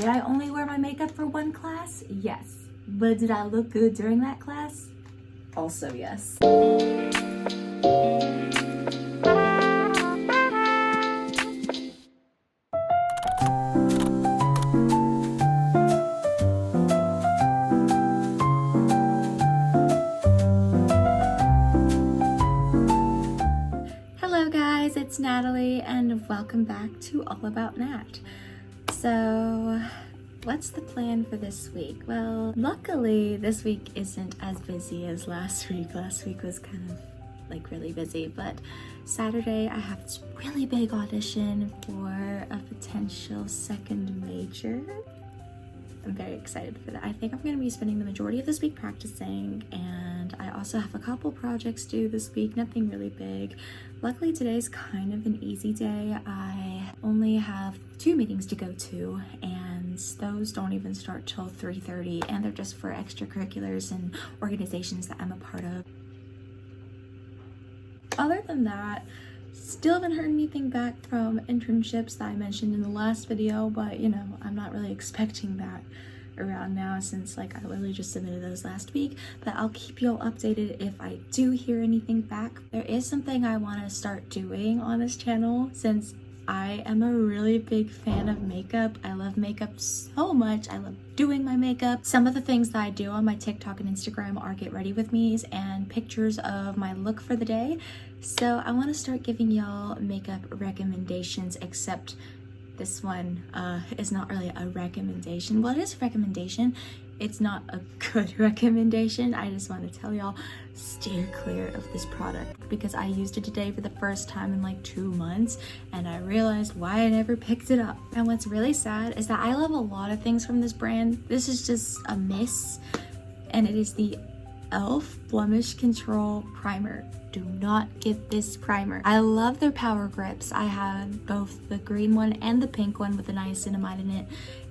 Did I only wear my makeup for one class? Yes. But did I look good during that class? Also yes. Hello guys, it's Natalie and welcome back to All About Nat. So, what's the plan for this week? Well, luckily this week isn't as busy as last week. Last week was kind of like really busy, but Saturday I have this really big audition for a potential second major. I'm very excited for that. I think I'm going to be spending the majority of this week practicing, and I also have a couple projects due this week, nothing really big. Luckily today's kind of an easy day. I only have 2 meetings to go to, and those don't even start till 3:30, and they're just for extracurriculars and organizations that I'm a part of. Other than that, still haven't heard anything back from internships that I mentioned in the last video, but you know, I'm not really expecting that around now since like I literally just submitted those last week, but I'll keep you all updated if I do hear anything back. There is something I want to start doing on this channel since I am a really big fan of makeup. I love makeup so much. I love doing my makeup. Some of the things that I do on my TikTok and Instagram are get ready with me's and pictures of my look for the day. So I want to start giving y'all makeup recommendations, except this one is not really a recommendation. Well, it is a recommendation. It's not a good recommendation. I just want to tell y'all, steer clear of this product because I used it today for the first time in like 2 months and I realized why I never picked it up. And what's really sad is that I love a lot of things from this brand. This is just a miss, and it is the Elf Blemish Control Primer. Do not get this primer. I love their power grips. I have both the green one and the pink one with the niacinamide in it,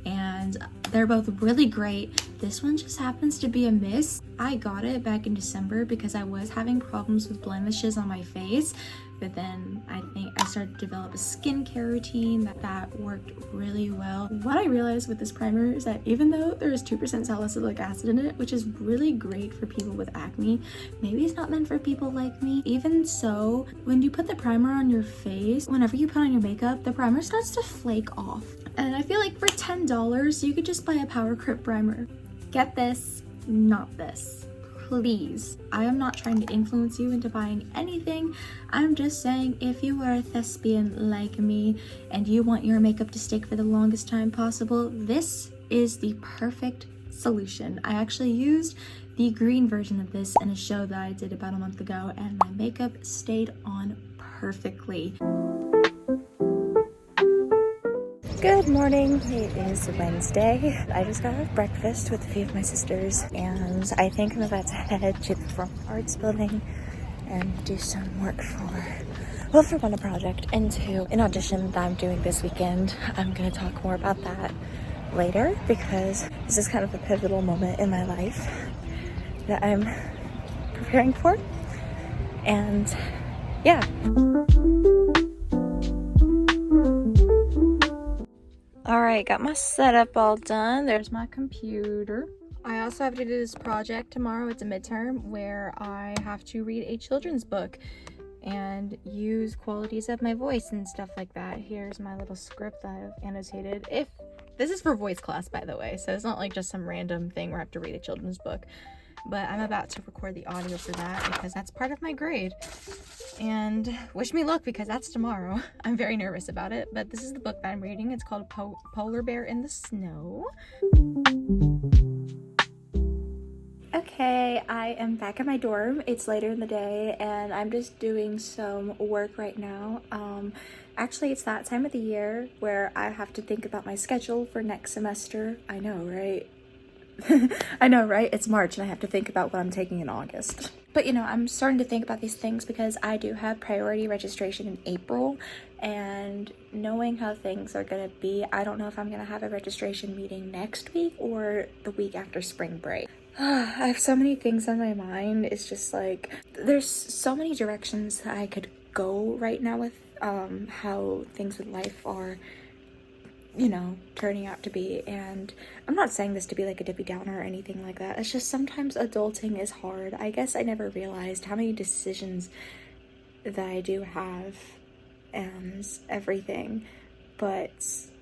and they're both really great. This one just happens to be a miss. I got it back in December because I was having problems with blemishes on my face, but then I think I started to develop a skincare routine that worked really well. What I realized with this primer is that even though there is 2% salicylic acid in it, which is really great for people with acne, maybe it's not meant for people like me. Even so, when you put the primer on your face, whenever you put on your makeup, the primer starts to flake off. And I feel like for $10, you could just buy a Power Grip primer. Get this, not this. Please. I am not trying to influence you into buying anything. I'm just saying if you are a thespian like me and you want your makeup to stick for the longest time possible, this is the perfect solution. I actually used the green version of this in a show that I did about a month ago, and my makeup stayed on perfectly. Good morning, it is Wednesday. I just got off breakfast with a few of my sisters and I think I'm about to head to the performing arts building and do some work for one, a project, and 2, an audition that I'm doing this weekend. I'm going to talk more about that later because this is kind of a pivotal moment in my life that I'm preparing for, and yeah. Alright, got my setup all done. There's my computer. I also have to do this project tomorrow. It's a midterm where I have to read a children's book and use qualities of my voice and stuff like that. Here's my little script that I've annotated. This is for voice class, by the way, so it's not like just some random thing where I have to read a children's book. But I'm about to record the audio for that because that's part of my grade. And wish me luck because that's tomorrow. I'm very nervous about it, but this is the book that I'm reading. It's called Polar Bear in the Snow. Okay, I am back at my dorm. It's later in the day and I'm just doing some work right now. Actually, it's that time of the year where I have to think about my schedule for next semester. I know, right? I know, right? It's March and I have to think about what I'm taking in August. But you know, I'm starting to think about these things because I do have priority registration in April, and knowing how things are gonna be, I don't know if I'm gonna have a registration meeting next week or the week after spring break. I have so many things on my mind. It's just like, there's so many directions that I could go right now with how things with life are you know, turning out to be. And I'm not saying this to be like a Debbie Downer or anything like that. It's just sometimes adulting is hard. I guess I never realized how many decisions that I do have and everything. But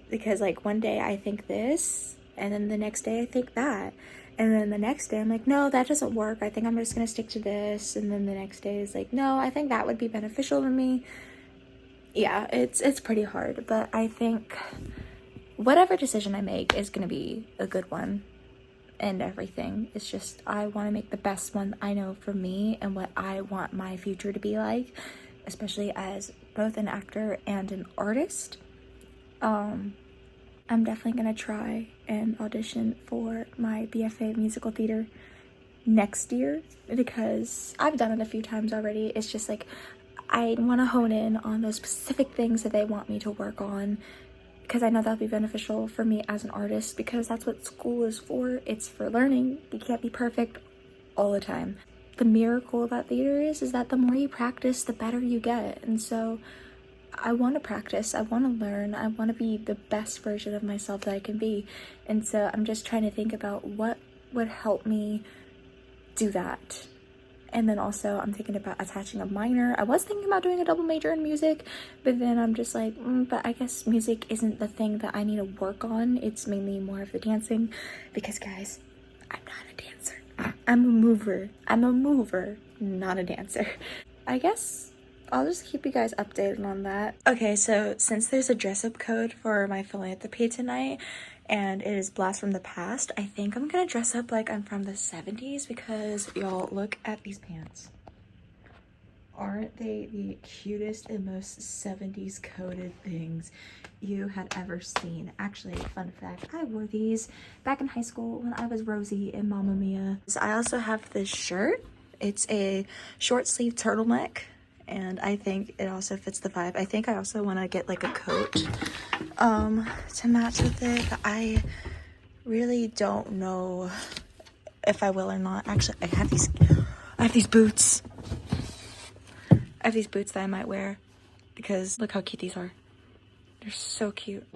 because like one day I think this, and then the next day I think that. And then the next day I'm like, no, that doesn't work. I think I'm just gonna stick to this. And then the next day is like, no, I think that would be beneficial to me. Yeah, it's pretty hard, but I think whatever decision I make is gonna be a good one and everything. It's just I want to make the best one I know for me and what I want my future to be like, especially as both an actor and an artist. I'm definitely gonna try and audition for my BFA musical theater next year because I've done it a few times already. It's just like I want to hone in on those specific things that they want me to work on, because I know that'll be beneficial for me as an artist, because that's what school is for. It's for learning. You can't be perfect all the time. The miracle about theater is that the more you practice, the better you get. And so I want to practice, I want to learn, I want to be the best version of myself that I can be. And so I'm just trying to think about what would help me do that. And then also I'm thinking about attaching a minor. I was thinking about doing a double major in music, but then I'm just like, but I guess music isn't the thing that I need to work on. It's mainly more of the dancing, because guys, I'm not a dancer. I'm a mover. I'm a mover, not a dancer. I guess I'll just keep you guys updated on that. Okay, so since there's a dress-up code for my philanthropy tonight, and it is Blast from the Past, I think I'm gonna dress up like I'm from the 70s, because y'all, look at these pants. Aren't they the cutest and most 70s coded things you had ever seen? Actually, fun fact, I wore these back in high school when I was Rosie in Mamma Mia. I also have this shirt. It's a short sleeve turtleneck, and I think it also fits the vibe. I think I also want to get like a coat to match with it, but I really don't know if I will or not. Actually, I have these boots. I have these boots that I might wear, because look how cute these are. They're so cute.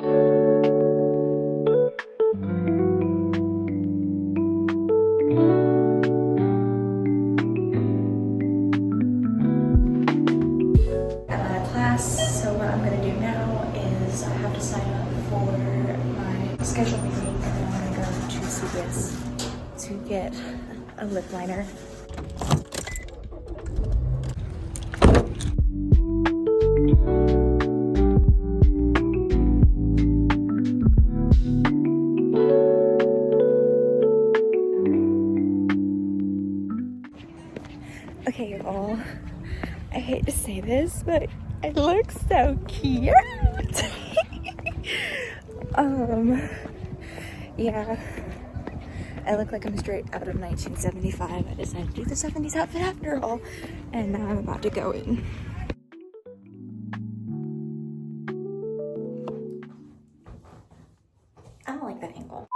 So what I'm gonna do now is I have to sign up for my scheduled meeting, and then I'm gonna go to CVS to get a lip liner. Okay, y'all, I hate to say this, but I look so cute. Yeah, I look like I'm straight out of 1975. I decided to do the 70s outfit after all, and now I'm about to go in. I don't like that angle.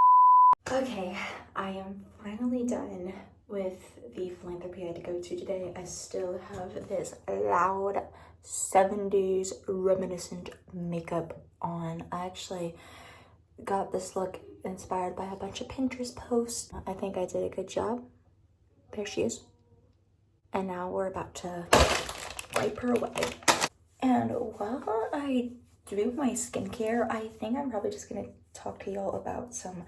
Okay, I am finally done with the philanthropy I had to go to today. I still have this loud 70s reminiscent makeup on. I actually got this look inspired by a bunch of Pinterest posts. I think I did a good job. There she is. And now we're about to wipe her away. And while I do my skincare, I think I'm probably just gonna talk to y'all about some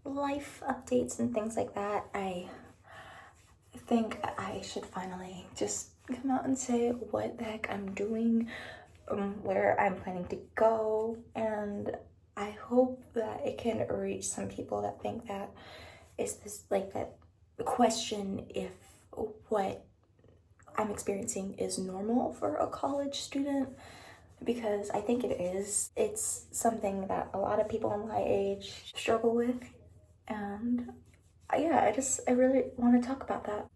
life updates and things like that. I think I should finally just come out and say what the heck I'm doing, where I'm planning to go, and I hope that it can reach some people that think that is this, like, that question if what I'm experiencing is normal for a college student, because I think it is. It's something that a lot of people my age struggle with, and yeah, I really want to talk about that.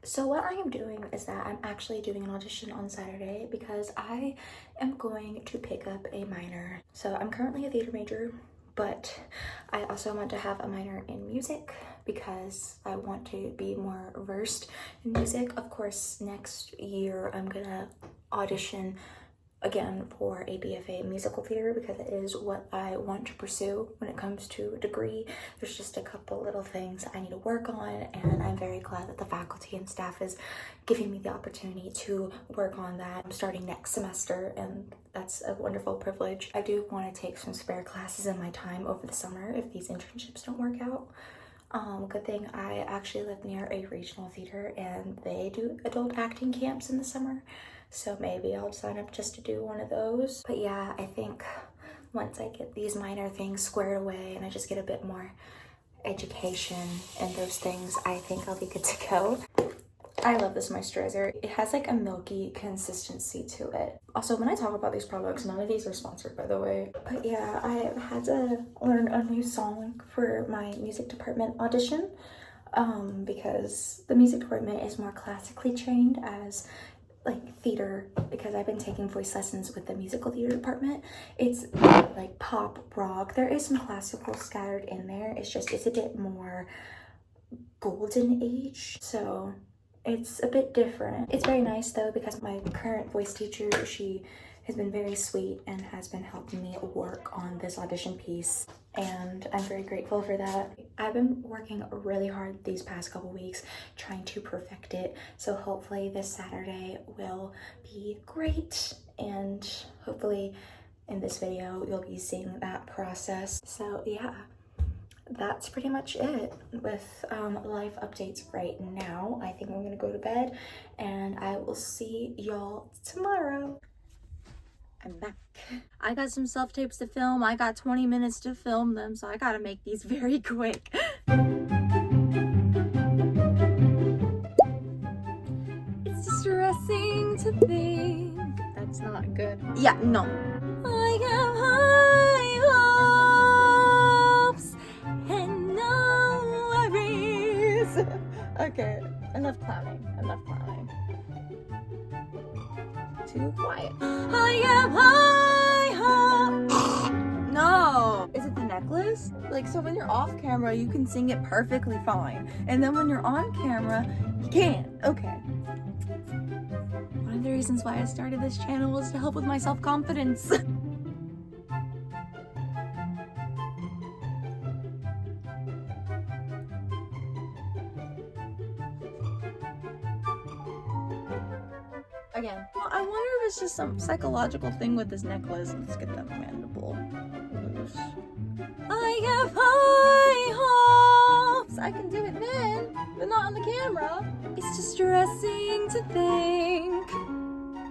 So what I am doing is that I'm actually doing an audition on Saturday, because I am going to pick up a minor. So I'm currently a theater major, but I also want to have a minor in music because I want to be more versed in music. Of course, next year I'm gonna audition again for a BFA musical theater because it is what I want to pursue when it comes to a degree. There's just a couple little things I need to work on, and I'm very glad that the faculty and staff is giving me the opportunity to work on that. I'm starting next semester, and that's a wonderful privilege. I do want to take some spare classes in my time over the summer if these internships don't work out. Good thing I actually live near a regional theater and they do adult acting camps in the summer, so maybe I'll sign up just to do one of those. But yeah, I think once I get these minor things squared away and I just get a bit more education and those things, I think I'll be good to go. I love this moisturizer. It has like a milky consistency to it. Also, when I talk about these products, none of these are sponsored, by the way. But yeah, I had to learn a new song for my music department audition because the music department is more classically trained as like theater, because I've been taking voice lessons with the musical theater department. It's like pop rock. There is some classical scattered in there. It's a bit more golden age. So it's a bit different. It's very nice though because my current voice teacher, she has been very sweet and has been helping me work on this audition piece, and I'm very grateful for that. I've been working really hard these past couple weeks trying to perfect it, so hopefully this Saturday will be great, and hopefully in this video you'll be seeing that process. So yeah, that's pretty much it with life updates right now. I think I'm gonna go to bed and I will see y'all tomorrow. I'm back. I got some self-tapes to film. I got 20 minutes to film them, so I gotta make these very quick. It's distressing to think. That's not good. Yeah, no. I have high hopes and no worries. Okay, enough clowning, enough clowning. Too quiet. I have high hopes. No. Is it the necklace? Like, so when you're off camera, you can sing it perfectly fine. And then when you're on camera, you can't. Okay. One of the reasons why I started this channel was to help with my self-confidence. Again, well, I wonder if it's just some psychological thing with this necklace. Let's get that mandible loose. I have high hopes. I can do it then, but not on the camera. It's distressing to think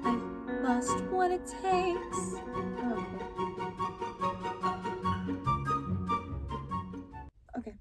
I've lost what it takes. Okay.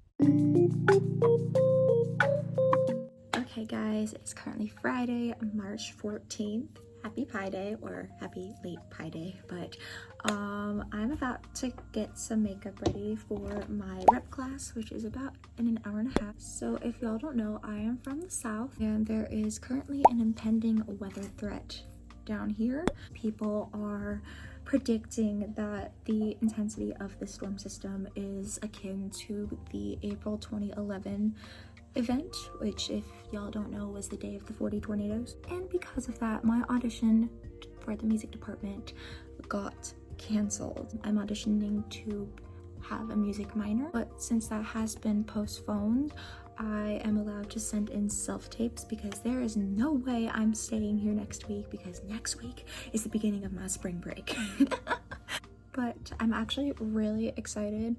Okay guys, it's currently Friday, March 14th. Happy Pi Day, or happy late Pi Day, but I'm about to get some makeup ready for my rep class, which is about in an hour and a half. So if y'all don't know, I am from the south and there is currently an impending weather threat down here. People are predicting that the intensity of the storm system is akin to the April 2011 event, which, if y'all don't know, was the day of the 40 tornadoes. And because of that, my audition for the music department got canceled. I'm auditioning to have a music minor, but since that has been postponed, I am allowed to send in self-tapes because there is no way I'm staying here next week, because next week is the beginning of my spring break. But I'm actually really excited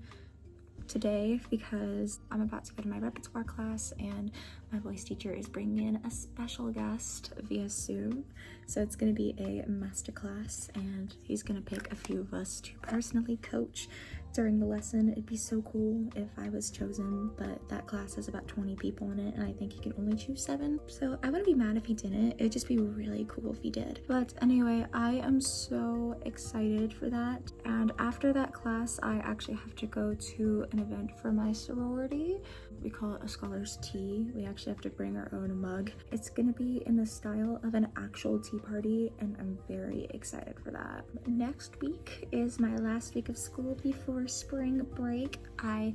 today because I'm about to go to my repertoire class and my voice teacher is bringing in a special guest via Zoom. So it's going to be a master class and he's going to pick a few of us to personally coach during the lesson. It'd be so cool if I was chosen, but that class has about 20 people in it and I think he can only choose 7. So I wouldn't be mad if he didn't. It'd just be really cool if he did. But anyway, I am so excited for that. And after that class, I actually have to go to an event for my sorority. We call it a scholar's tea. We actually have to bring our own mug. It's gonna be in the style of an actual tea party and I'm very excited for that. Next week is my last week of school before spring break. I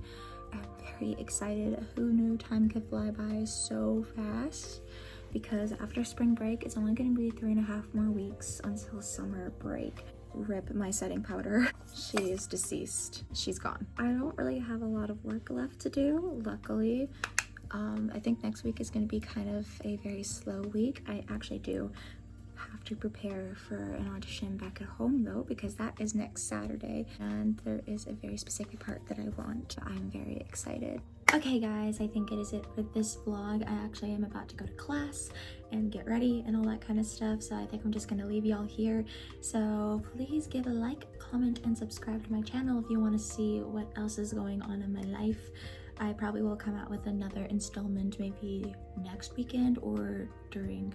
am very excited. Who knew time could fly by so fast? because after spring break, it's only going to be 3.5 more weeks until summer break. Rip my setting powder. She is deceased. She's gone. I don't really have a lot of work left to do, luckily. I think next week is going to be kind of a very slow week. I actually do have to prepare for an audition back at home though, because that is next Saturday and there is a very specific part that I want. I'm very excited. Okay guys, I think it is it for this vlog. I actually am about to go to class and get ready and all that kind of stuff, so I think I'm just gonna leave y'all here. So please give a like, comment, and subscribe to my channel if you want to see what else is going on in my life. I probably will come out with another installment maybe next weekend or during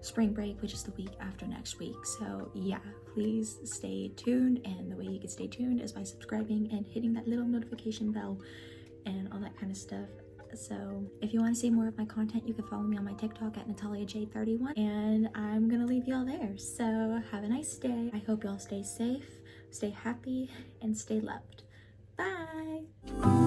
spring break, which is the week after next week. So yeah, please stay tuned, and the way you can stay tuned is by subscribing and hitting that little notification bell and all that kind of stuff. So if you want to see more of my content, you can follow me on my TikTok at NataliaJ31, and I'm gonna leave y'all there. So have a nice day. I hope y'all stay safe, stay happy, and stay loved. Bye.